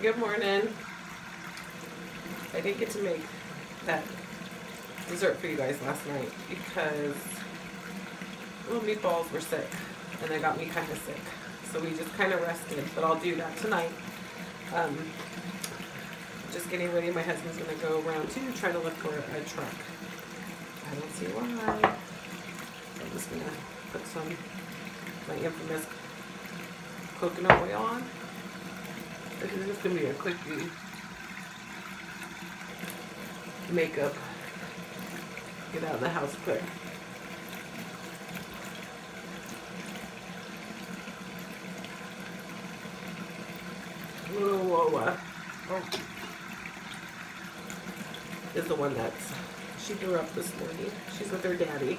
Good morning. I didn't get to make that dessert for you guys last night because little meatballs were sick and they got me kind of sick. So we just kind of rested, but I'll do that tonight. Um, just getting ready. My husband's going to go around too, try to look for a truck. I don't see why. So I'm just going to put some my infamous coconut oil on. This is just going to be a quickie makeup. Get out of the house quick. Lola is the one she grew up this morning. She's with her daddy.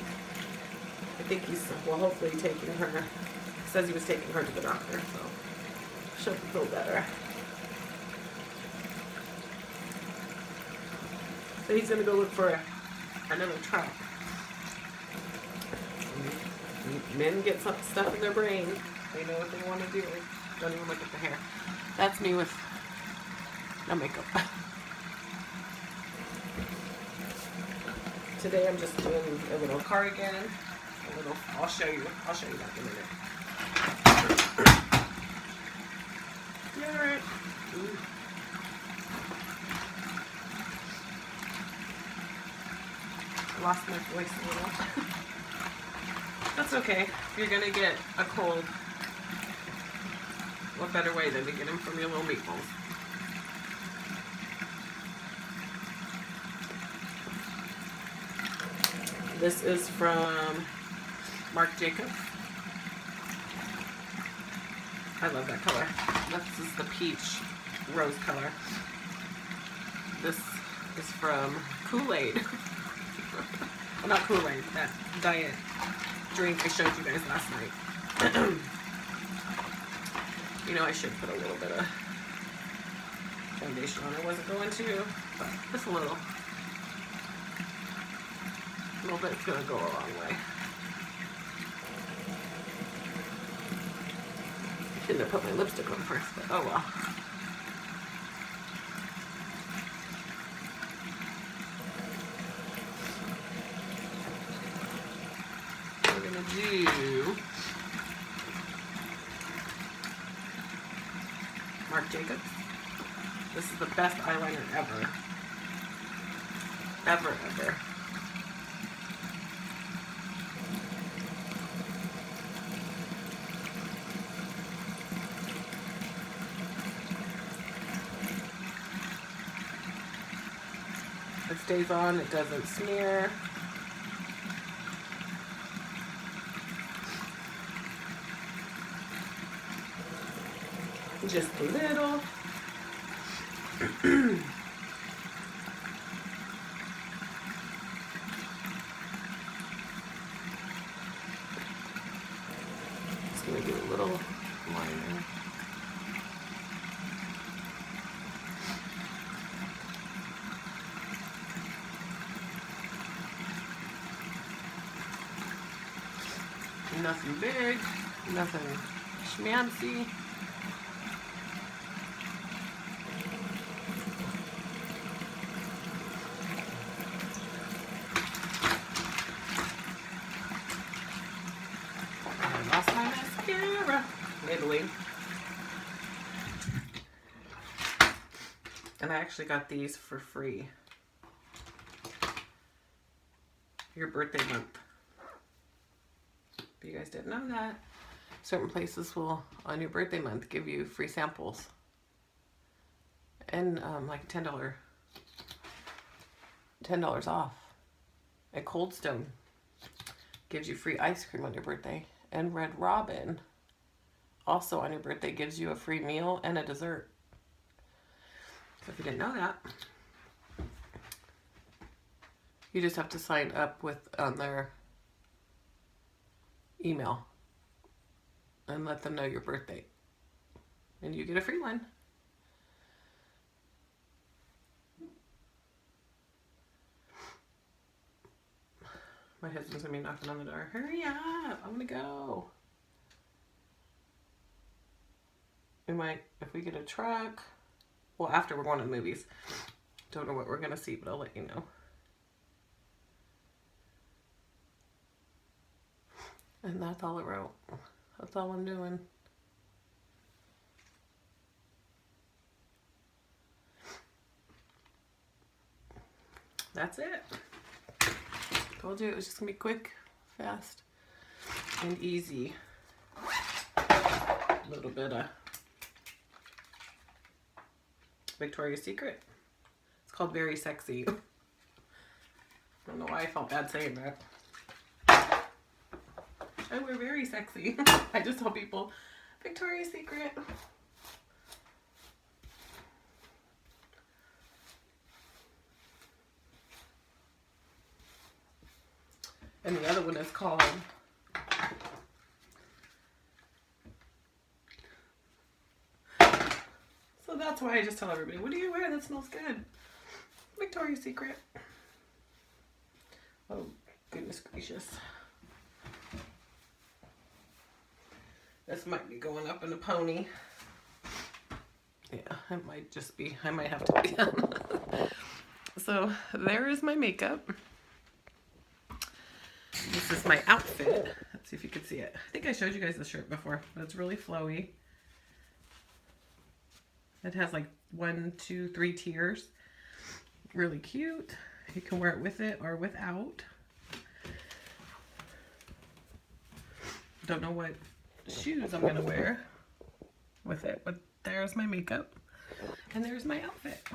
I think he's, hopefully taking her. He says he was taking her to the doctor, so she'll feel better. So he's gonna go look for another truck. Men get some stuff in their brain. They know what they want to do. Don't even look at the hair. That's me with no makeup. Today I'm just doing a little cardigan. I'll show you that in a minute. Alright. I lost my voice a little. That's okay. If you're gonna get a cold, what better way than to get them from your little meatballs? This is from Marc Jacobs. I love that color. This is the peach rose color. This is from Kool-Aid. Well, not Kool-Aid, that diet drink I showed you guys last night. You know, I should put a little bit of foundation on. I wasn't going to, but just a little bit's gonna go a long way. I shouldn't have put my lipstick on first, but oh well. We're gonna do Marc Jacobs. This is the best eyeliner ever. Ever. It stays on, it doesn't smear. Just a little. Just gonna do a little liner. Nothing big, nothing schmancy. I lost my mascara. Maybelline. And I actually got these for free. Your birthday month. If you guys didn't know that, certain places will, on your birthday month, give you free samples. And like $10 off. At Cold Stone gives you free ice cream on your birthday. And Red Robin, also on your birthday, gives you a free meal and a dessert. So if you didn't know that, you just have to sign up on their email and let them know your birthday, and you get a free one. My husband's gonna be knocking on the door. Hurry up, I'm gonna go. We might, if we get a truck, Well, after we're going to the movies. Don't know what we're going to see, but I'll let you know. And that's all I wrote. That's all I'm doing. That's it. Told you it was just gonna be quick, fast, and easy. A little bit of Victoria's Secret. It's called Very Sexy. I don't know why I felt bad saying that. Oh, we're very sexy. I just tell people, Victoria's Secret. And the other one is called So that's why I just tell everybody, what do you wear that smells good? Victoria's Secret. Oh, goodness gracious. This might be going up in a pony. Yeah, it might just be, I might have to be. So there is my makeup. This is my outfit. Let's see if you can see it. I think I showed you guys the shirt before, but it's really flowy. It has like 1, 2, 3 tiers. Really cute. You can wear it with it or without. Don't know what shoes I'm gonna wear with it, but there's my makeup and there's my outfit.